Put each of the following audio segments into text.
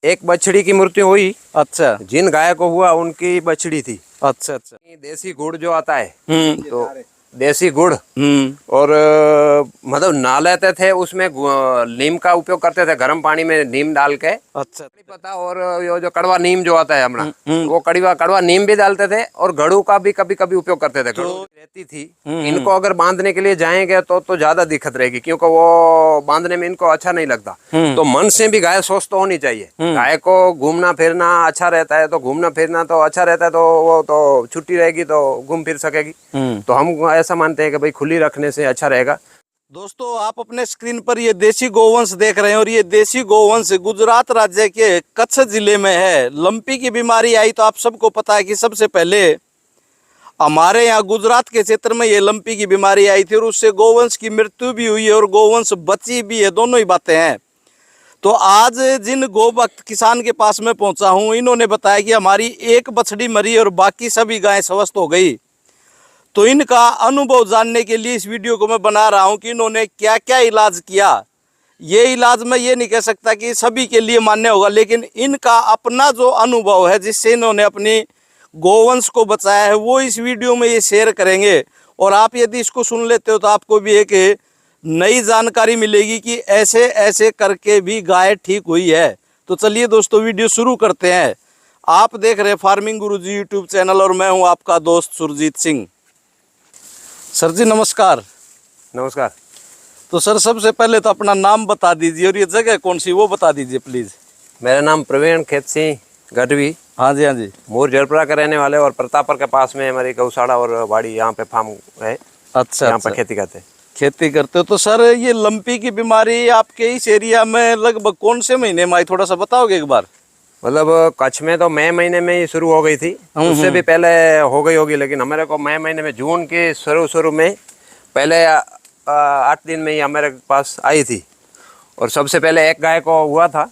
एक बछड़ी की मृत्यु हुई। अच्छा। जिन गाय को हुआ उनकी बछड़ी थी। अच्छा अच्छा। देसी गुड़ जो आता है, तो देसी गुड़ और मतलब नहा लेते थे, उसमें नीम का उपयोग करते थे, गर्म पानी में नीम डाल के। अच्छा। पता। और ये जो कड़वा नीम जो आता है हमारा, वो कड़वा नीम भी डालते थे और गड़ू का भी कभी कभी उपयोग करते थे। गड़ू रहती थी। इनको अगर बांधने के लिए जाएंगे तो ज्यादा दिक्कत रहेगी, क्योंकि वो बांधने में इनको अच्छा नहीं लगता। तो मन से भी गाय स्वस्थ होनी चाहिए। गाय को घूमना फिरना अच्छा रहता है, तो घूमना फिरना तो अच्छा रहता है, तो वो तो छुट्टी रहेगी तो घूम फिर सकेगी। तो हम ऐसा मानते हैं कि भाई खुली रखने से अच्छा रहेगा। दोस्तों, आप अपने स्क्रीन पर ये देसी गोवंश देख रहे हैं और ये देसी गोवंश गुजरात राज्य के कच्छ जिले में है। लंपी की बीमारी आई तो आप सबको पता है कि सबसे पहले हमारे यहाँ गुजरात के क्षेत्र में ये लंपी की बीमारी आई थी और उससे गोवंश की मृत्यु भी हुई है और गोवंश बची भी है, दोनों ही बातें हैं। तो आज जिन गोभक्त किसान के पास में पहुंचा हूं, इन्होंने बताया कि हमारी एक बछड़ी मरी और बाकी सभी गायें स्वस्थ हो गई। तो इनका अनुभव जानने के लिए इस वीडियो को मैं बना रहा हूं कि इन्होंने क्या क्या इलाज किया। ये इलाज मैं ये नहीं कह सकता कि सभी के लिए मान्य होगा, लेकिन इनका अपना जो अनुभव है जिससे इन्होंने अपनी गोवंश को बचाया है, वो इस वीडियो में ये शेयर करेंगे। और आप यदि इसको सुन लेते हो तो आपको भी एक नई जानकारी मिलेगी कि ऐसे ऐसे करके भी गाय ठीक हुई है। तो चलिए दोस्तों, वीडियो शुरू करते हैं। आप देख रहे हैं फार्मिंग गुरुजी यूट्यूब चैनल और मैं हूं आपका दोस्त सुरजीत सिंह। सर जी नमस्कार। नमस्कार। तो सर, सबसे पहले तो अपना नाम बता दीजिए और ये जगह कौन सी वो बता दीजिए प्लीज। मेरा नाम प्रवीण खेत सिंह गढ़वी। हाँ जी हाँ जी। मूर जलपुरा के रहने वाले और प्रतापर के पास में हमारी गौशाला और बाड़ी, यहाँ पे फार्म है। अच्छा। यहाँ पे खेती करते हो। तो सर, ये लंपी की बीमारी आपके इस एरिया में लगभग कौन से महीने में आई, थोड़ा सा बताओगे एक बार। मतलब कच्छ में तो मई महीने में ही शुरू हो गई थी, उससे भी पहले हो गई होगी, लेकिन हमारे को मई महीने में, जून के शुरू में पहले 8 दिन में ही हमारे पास आई थी। और सबसे पहले एक गाय को हुआ था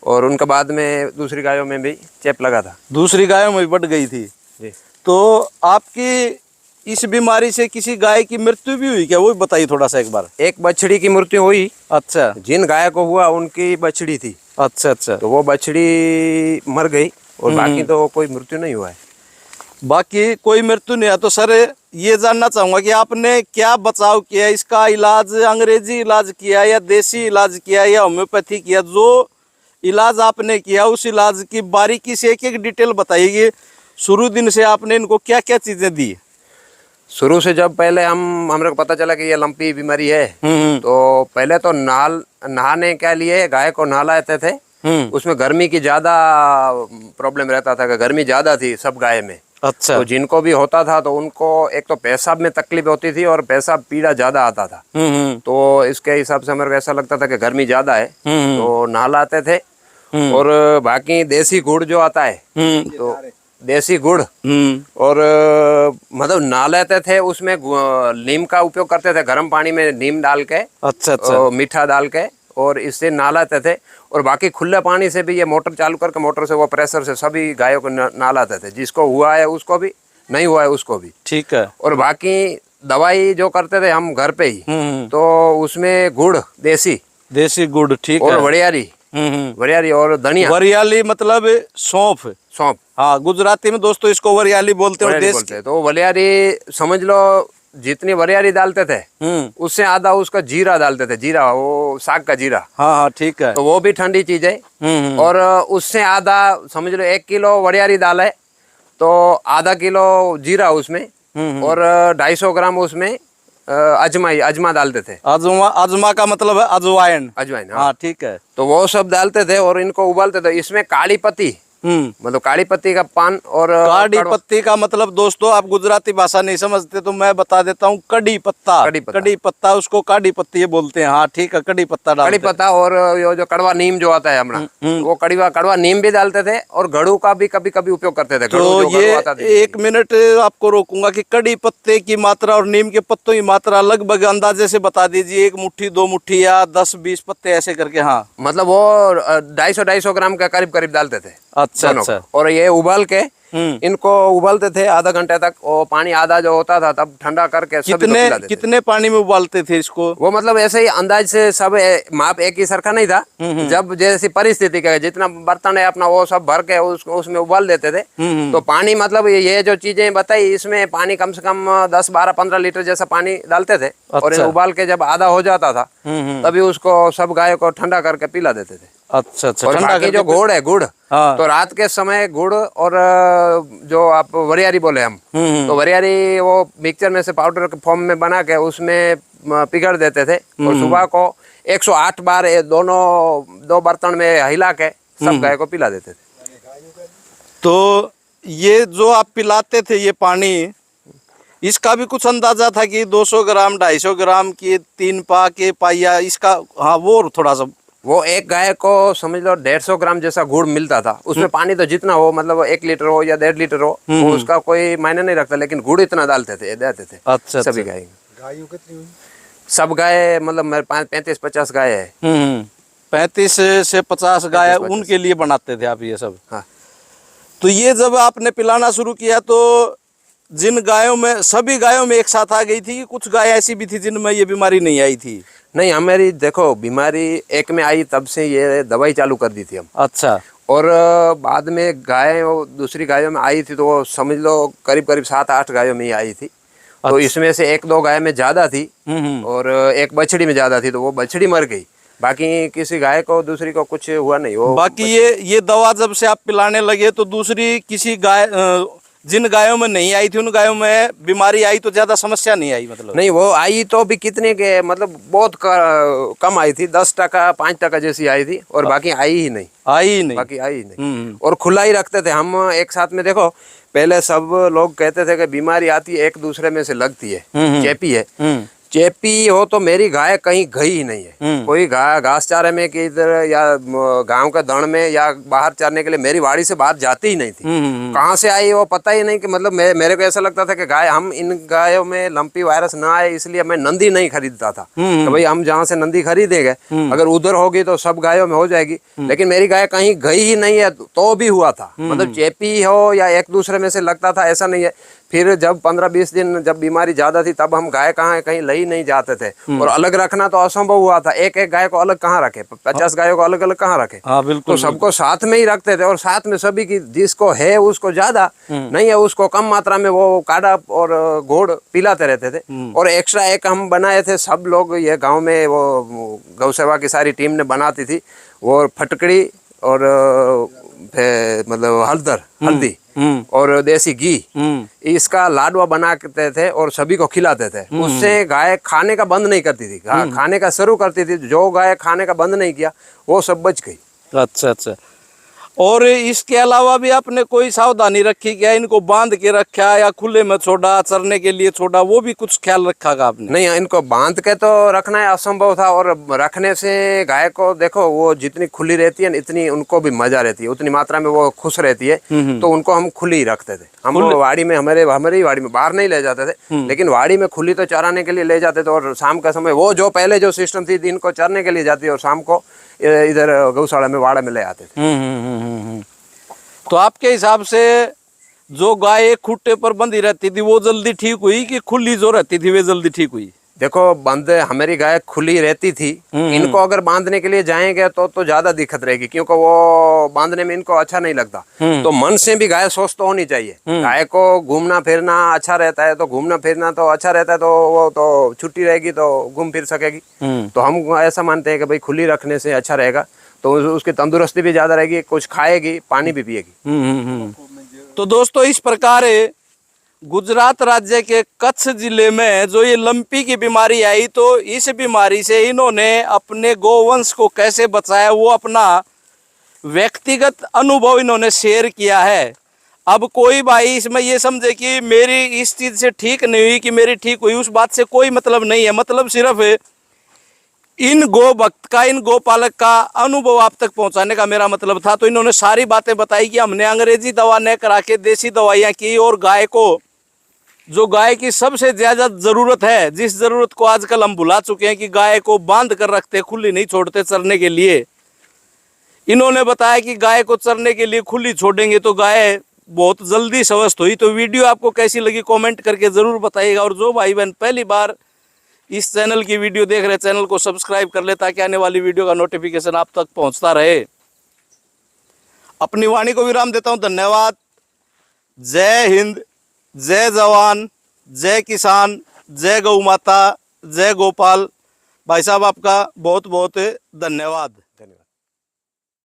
और उनके बाद में दूसरी गायों में भी चेप लगा था। दूसरी गायों में भी बढ़ गई थी जी। तो आपकी इस बीमारी से किसी गाय की मृत्यु भी हुई क्या, वो भी बताइए थोड़ा सा एक बार। एक बछड़ी की मृत्यु हुई। अच्छा। जिन गाय को हुआ उनकी बछड़ी थी। अच्छा अच्छा। तो वो बछड़ी मर गई और बाकी तो कोई मृत्यु नहीं हुआ है। बाकी कोई मृत्यु नहीं है। तो सर, ये जानना चाहूंगा कि आपने क्या बचाव किया, इसका इलाज अंग्रेजी इलाज किया या देसी इलाज किया या होम्योपैथी किया। जो इलाज आपने किया उस इलाज की बारीकी से एक एक डिटेल बताइए। शुरू दिन से आपने इनको क्या क्या चीजें दी। शुरू से जब पहले हमारे को पता चला कि ये लंपी बीमारी है, तो पहले तो नहाने के लिए गाय को नहलाते थे। उसमें गर्मी की ज्यादा प्रॉब्लम रहता था, कि गर्मी ज्यादा थी सब गाय में। अच्छा। तो जिनको भी होता था तो उनको एक तो पेशाब में तकलीफ होती थी और पेशाब पीड़ा ज्यादा आता था। तो इसके हिसाब से हमारे को ऐसा लगता था कि गर्मी ज्यादा है, तो नहलाते थे। और बाकी देसी गुड़ जो आता है, तो देसी गुड़ और मतलब नहा लेते थे, उसमें नीम का उपयोग करते थे, गर्म पानी में नीम डाल के। अच्छा अच्छा। मीठा डाल के और इससे नहलाते थे। और बाकी खुले पानी से भी, ये मोटर चालू करके मोटर से वो प्रेशर से सभी गायों को नहलाते थे, जिसको हुआ है उसको भी, नहीं हुआ है उसको भी। ठीक है। और बाकी दवाई जो करते थे हम घर पे ही, तो उसमें गुड़, देसी गुड़, ठीक है, और वरियाली और धनिया। वरियाली मतलब सौंफ। हाँ, गुजराती में दोस्तों इसको वरियाली बोलते हैं। तो वरियाली समझ लो, जितनी वरियाली डालते थे उससे आधा उसका जीरा डालते थे, जीरा, वो साग का जीरा। हाँ हाँ ठीक है। तो वो भी ठंडी चीज है। और उससे आधा समझ लो 1 किलो वरियाली डाले तो आधा किलो जीरा उसमें, और 250 ग्राम उसमें अजमा डालते थे। अजमा का मतलब है अजवाइन। हाँ ठीक है। तो वो सब डालते थे और इनको उबालते थे। इसमें काली पत्ती, मतलब काली पत्ती का पान, और काली पत्ती का मतलब दोस्तों आप गुजराती भाषा नहीं समझते तो मैं बता देता हूँ, कड़ी पत्ता, उसको काड़ी पत्ती बोलते हैं। हाँ ठीक है, कड़ी पत्ता डालते, कड़ी पत्ता। और ये जो कड़वा नीम जो आता है हमारा, वो कड़वा नीम भी डालते थे और गड़ू का भी कभी कभी उपयोग करते थे। तो ये 1 मिनट आपको रोकूंगा कि कड़ी पत्ते की मात्रा और नीम के पत्तों की मात्रा लगभग अंदाजे से बता दीजिए। 1 मुट्ठी, 2 मुट्ठी या 10-20 पत्ते ऐसे करके। हाँ मतलब वो 250 ग्राम का करीब डालते थे। अच्छा दोनों अच्छा। को। और ये उबाल के इनको उबालते थे आधा घंटे तक, वो पानी आधा जो होता था तब ठंडा करके सभी को कितने पिलाते थे। कितने पानी में उबालते थे इसको? वो मतलब ऐसे ही अंदाज से सब माप एक ही सरखा नहीं था। जब जैसी परिस्थिति का जितना बर्तन है अपना वो सब भर के उसमें उबाल देते थे। तो पानी मतलब ये जो चीजें बताई इसमें पानी कम से कम 10, 12, 15 लीटर जैसा पानी डालते थे। और अच्छा। उबाल के जब आधा हो जाता था तभी उसको सब गायों को ठंडा करके पिला देते थे। अच्छा अच्छा। और ठंडा बाकी करके जो गुड़ है गुड़, हाँ। तो रात के समय गुड़ और जो आप वरियारी बोले हम, तो वरियारी वो मिक्सचर में से पाउडर के फॉर्म में बना के उसमें पिघल देते थे। और सुबह को 108 बार ये दो बर्तन में हिला के सब गाय को पिला देते थे। तो ये जो आप पिलाते थे ये पानी, इसका भी कुछ अंदाजा था कि 200 ग्राम 250 ग्राम की 3 पा के पाइया इसका? हाँ वो थोड़ा सा। वो एक गाय को समझ लो 150 ग्राम जैसा गुड़ मिलता था। उसमें पानी तो जितना हो, मतलब 1 लीटर हो या 1.5 लीटर हो, वो उसका कोई मायने नहीं रखता, लेकिन गुड़ इतना डालते थे देते थे। अच्छा सभी गाय सब गाय मतलब मेरे 35-50 गाय है। 35 से 50 गाय 50। उनके लिए बनाते थे आप ये सब? हाँ। तो ये जब आपने पिलाना शुरू किया तो जिन गायों में, सभी गायों में एक साथ आ गई थी कि कुछ गाय ऐसी भी थी जिनमें ये बीमारी नहीं आई थी? नहीं, हमारी देखो बीमारी एक में आई तब से ये दवाई चालू कर दी थी हम। अच्छा। और बाद में गाय दूसरी गायों में आई थी तो वो समझ लो करीब करीब 7-8 गायों में ही आई थी। तो इसमें से 1-2 गाय में ज्यादा थी और एक बछड़ी में ज्यादा थी, तो वो बछड़ी मर गई। बाकी किसी गाय को दूसरी को कुछ हुआ नहीं। वो बाकी ये दवा जब से आप पिलाने लगे तो दूसरी किसी गाय, जिन गायों में नहीं आई थी उन गायों में बीमारी आई तो ज्यादा समस्या नहीं आई? मतलब नहीं, वो आई तो भी कितने के मतलब बहुत कम आई थी, 10%, 5% जैसी आई थी। और बाकी आई ही नहीं। आई ही नहीं? बाकी आई ही नहीं। और खुला ही रखते थे हम एक साथ में। देखो पहले सब लोग कहते थे कि बीमारी आती है एक दूसरे में से लगती है, चेपी है। चेपी हो तो मेरी गाय कहीं गई ही नहीं है। कोई गाय घास चारे में कि इधर या गांव के दण में या बाहर चरने के लिए मेरी वाड़ी से बाहर जाती ही नहीं थी। कहाँ से आई वो पता ही नहीं। कि मतलब मेरे को ऐसा लगता था कि गाय, हम इन गायों में लंपी वायरस ना आए इसलिए मैं नंदी नहीं खरीदता था कि भाई हम जहाँ से नंदी खरीदेंगे अगर उधर होगी तो सब गायों में हो जाएगी। लेकिन मेरी गाय कहीं गई ही नहीं है तो भी हुआ था। मतलब चेपी हो या एक दूसरे में से लगता था ऐसा नहीं है। फिर जब 15-20 दिन जब बीमारी ज्यादा थी तब हम गाय कहाँ कहीं ले ही नहीं जाते थे। और अलग रखना तो असंभव हुआ था। एक एक गाय को अलग कहाँ रखे, 50 गायों को अलग अलग कहाँ रखे। हाँ बिल्कुल। तो सबको साथ में ही रखते थे और साथ में सभी की, जिसको है उसको ज्यादा, नहीं है उसको कम मात्रा में वो काढ़ा और गुड़ पिलाते रहते थे। और एक्स्ट्रा एक हम बनाए थे, सब लोग ये गाँव में वो गौ सेवा की सारी टीम ने बनाती थी, वो फटकड़ी और मतलब हल्दी और देसी घी, इसका लाडवा बनाते थे और सभी को खिलाते थे। उससे गाय खाने का बंद नहीं करती थी। खाने का शुरू करती थी। जो गाय खाने का बंद नहीं किया वो सब बच गई। अच्छा अच्छा। और इसके अलावा भी आपने कोई सावधानी रखी क्या? इनको बांध के रखा या खुले में छोड़ा, चरने के लिए छोड़ा, वो भी कुछ ख्याल रखा का आपने? नहीं, इनको बांध के तो रखना असंभव था। और रखने से गाय को देखो वो जितनी खुली रहती है इतनी उनको भी मजा रहती है, उतनी मात्रा में वो खुश रहती है। तो उनको हम खुली ही रखते थे। हम वाड़ी में, हमारे ही वाड़ी में, बाहर नहीं ले जाते थे, लेकिन वाड़ी में खुली तो चराने के लिए ले जाते थे। और शाम का समय वो जो पहले जो सिस्टम थी, दिन को चरने के लिए जाती और शाम को इधर गौशाला में वाड़ा में ले आते थे। तो आपके हिसाब से जो गाय एक खुट्टे पर बंधी रहती थी वो जल्दी ठीक हुई कि खुली जो रहती थी वे जल्दी ठीक हुई? देखो बंद हमारी गाय खुली रहती थी। इनको अगर बांधने के लिए जाएंगे तो ज्यादा दिक्कत रहेगी, क्योंकि वो बांधने में इनको अच्छा नहीं लगता। तो मन से भी गाय स्वस्थ तो होनी चाहिए। गाय को घूमना फिरना अच्छा रहता है, तो घूमना फिरना तो अच्छा रहता है, तो वो तो छुट्टी रहेगी तो घूम फिर सकेगी। तो हम ऐसा मानते हैं कि भाई खुली रखने से अच्छा रहेगा, तो उसकी तंदुरुस्ती भी ज्यादा रहेगी, कुछ खाएगी, पानी भी पिएगी। तो दोस्तों इस प्रकार गुजरात राज्य के कच्छ जिले में जो ये लंपी की बीमारी आई, तो इस बीमारी से इन्होंने अपने गोवंश को कैसे बचाया वो अपना व्यक्तिगत अनुभव इन्होंने शेयर किया है। अब कोई भाई इसमें ये समझे कि मेरी इस चीज से ठीक नहीं हुई कि मेरी ठीक हुई, उस बात से कोई मतलब नहीं है। मतलब सिर्फ इन गो भक्त का, इन गोपालक का अनुभव आप तक पहुंचाने का मेरा मतलब था। तो इन्होंने सारी बातें बताई कि हमने अंग्रेजी दवा न करा के देसी दवाइयाँ की, और गाय को, जो गाय की सबसे ज्यादा जरूरत है, जिस जरूरत को आजकल हम भुला चुके हैं कि गाय को बांध कर रखते, खुली नहीं छोड़ते चरने के लिए, इन्होंने बताया कि गाय को चरने के लिए खुली छोड़ेंगे तो गाय बहुत जल्दी स्वस्थ हुई। तो वीडियो आपको कैसी लगी कमेंट करके ज़रूर बताइएगा। और जो भाई बहन पहली बार इस चैनल की वीडियो देख रहे, चैनल को सब्सक्राइब कर ले ताकि आने वाली वीडियो का नोटिफिकेशन आप तक पहुंचता रहे। अपनी वाणी को विराम देता हूं। धन्यवाद। जय हिंद, जय जवान, जय किसान, जय गौ माता, जय गोपाल। भाई साहब आपका बहुत बहुत धन्यवाद।